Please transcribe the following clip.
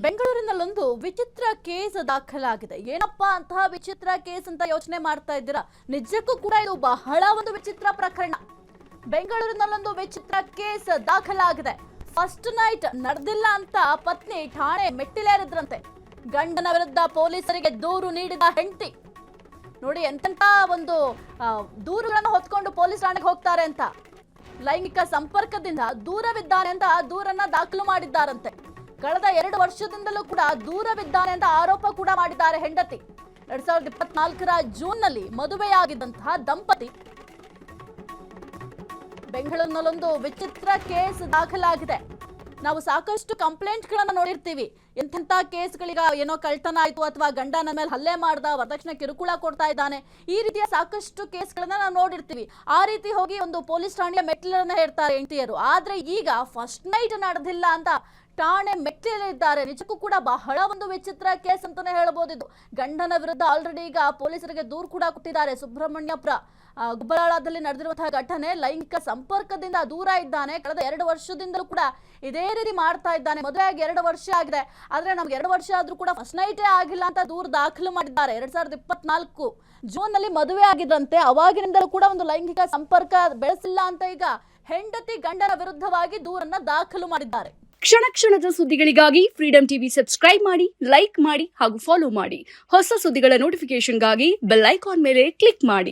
ಬೆಂಗಳೂರಿನಲ್ಲೊಂದು ವಿಚಿತ್ರ ಕೇಸ್ ದಾಖಲಾಗಿದೆ. ಏನಪ್ಪಾ ಅಂತಹ ವಿಚಿತ್ರ ಕೇಸ್ ಅಂತ ಯೋಚನೆ ಮಾಡ್ತಾ ಇದ್ದೀರಾ? ನಿಜಕ್ಕೂ ಕೂಡ ಇದು ಬಹಳ ಒಂದು ವಿಚಿತ್ರ ಪ್ರಕರಣ. ಬೆಂಗಳೂರಿನಲ್ಲೊಂದು ವಿಚಿತ್ರ ಕೇಸ್ ದಾಖಲಾಗಿದೆ. ಫಸ್ಟ್ ನೈಟ್ ನಡೆದಿಲ್ಲ ಅಂತ ಪತ್ನಿ ಠಾಣೆ ಮೆಟ್ಟಿಲೇರಿದ್ರಂತೆ. ಗಂಡನ ವಿರುದ್ಧ ಪೊಲೀಸರಿಗೆ ದೂರು ನೀಡಿದ ಹೆಂಡತಿ. ನೋಡಿ ಎಂತೆಂತ ಒಂದು ದೂರುಗಳನ್ನು ಹೊತ್ಕೊಂಡು ಪೊಲೀಸ್ ಠಾಣೆಗೆ ಹೋಗ್ತಾರೆ ಅಂತ. ಲೈಂಗಿಕ ಸಂಪರ್ಕದಿಂದ ದೂರವಿದ್ದಾನೆ ಅಂತ ದೂರನ್ನ ದಾಖಲು ಮಾಡಿದ್ದಾರಂತೆ. ಕಳೆದ 2 ವರ್ಷದಿಂದಲೂ ಕೂಡ ದೂರವಿದ್ದಾನೆ ಅಂತ ಆರೋಪ ಕೂಡ ಮಾಡಿದ್ದಾರೆ ಹೆಂಡತಿ. 2024ರ ಜೂನ್ನಲ್ಲಿ ಮದುವೆಯಾಗಿದ್ದಂತಹ ದಂಪತಿ. ಬೆಂಗಳೂರಿನಲ್ಲೊಂದು ವಿಚಿತ್ರ ಕೇಸ್ ದಾಖಲಾಗಿದೆ. ನಾವು ಸಾಕಷ್ಟು ಕಂಪ್ಲೇಂಟ್ಗಳನ್ನ ನೋಡಿರ್ತೀವಿ. ಎಂತೆಂಥ ಕೇಸ್ಗಳಿಗ ಏನೋ ಕಳ್ತನ ಆಯ್ತು ಅಥವಾ ಗಂಡನ ಮೇಲೆ ಹಲ್ಲೆ ಮಾಡ್ದ, ವರದಕ್ಷಿಣೆ ಕಿರುಕುಳ ಕೊಡ್ತಾ ಇದ್ದಾನೆ, ಈ ರೀತಿಯ ಸಾಕಷ್ಟು ಕೇಸ್ಗಳನ್ನ ನಾವು ನೋಡಿರ್ತೀವಿ. ಆ ರೀತಿ ಹೋಗಿ ಒಂದು ಪೊಲೀಸ್ ಠಾಣೆಯ ಮೆಟ್ಟಿಲನ್ನ ಹೇರ್ತಾರೆ ಹೆಂಡತಿಯರು. ಆದ್ರೆ ಈಗ ಫಸ್ಟ್ ನೈಟ್ ನಡೆದಿಲ್ಲ ಅಂತ ಠಾಣೆ ಮೆಟ್ಟಿಲಿದ್ದಾರೆ. ನಿಜಕ್ಕೂ ಕೂಡ ಬಹಳ ಒಂದು ವಿಚಿತ್ರ ಕೇಸ್ ಅಂತಾನೆ ಹೇಳಬಹುದು. ಇದು ಗಂಡನ ವಿರುದ್ಧ ಆಲ್ರೆಡಿ ಈಗ ಪೊಲೀಸರಿಗೆ ದೂರು ಕೂಡ ಕೊಟ್ಟಿದ್ದಾರೆ. ಸುಬ್ರಹ್ಮಣ್ಯಪುರ ಗುಬ್ಬಳಾದಲ್ಲಿ ನಡೆದಿರುವಂತಹ ಘಟನೆ. ಲೈಂಗಿಕ ಸಂಪರ್ಕದಿಂದ ದೂರ ಇದ್ದಾನೆ. ಕಳೆದ 2 ವರ್ಷದಿಂದಲೂ ಕೂಡ ಇದೇ ರೀತಿ ಮಾಡ್ತಾ ಇದ್ದಾನೆ. ಮದುವೆಯಾಗಿ 2 ವರ್ಷ ಆಗಿದೆ. ಆದ್ರೆ ನಮ್ಗೆ 2 ವರ್ಷ ಆದ್ರೂ ಕೂಡ ಫಸ್ಟ್ ನೈಟೇ ಆಗಿಲ್ಲ ಅಂತ ದೂರು ದಾಖಲು ಮಾಡಿದ್ದಾರೆ. 2024 ಜೂನ್ ನಲ್ಲಿ ಮದುವೆ ಆಗಿದ್ರಂತೆ. ಅವಾಗಿನಿಂದಲೂ ಕೂಡ ಒಂದು ಲೈಂಗಿಕ ಸಂಪರ್ಕ ಬೆಳೆಸಿಲ್ಲ ಅಂತ ಈಗ ಹೆಂಡತಿ ಗಂಡನ ವಿರುದ್ಧವಾಗಿ ದೂರನ್ನ ದಾಖಲು ಮಾಡಿದ್ದಾರೆ. ಕ್ಷಣ ಕ್ಷಣದ ಸುದ್ದಿಗಳಿಗಾಗಿ ಫ್ರೀಡಂ ಟಿವಿ ಸಬ್ಸ್ಕ್ರೈಬ್ ಮಾಡಿ, ಲೈಕ್ ಮಾಡಿ ಹಾಗೂ ಫಾಲೋ ಮಾಡಿ. ಹೊಸ ಸುದ್ದಿಗಳ ನೋಟಿಫಿಕೇಶನ್ಗಾಗಿ ಬೆಲ್ ಐಕಾನ್ ಮೇಲೆ ಕ್ಲಿಕ್ ಮಾಡಿ.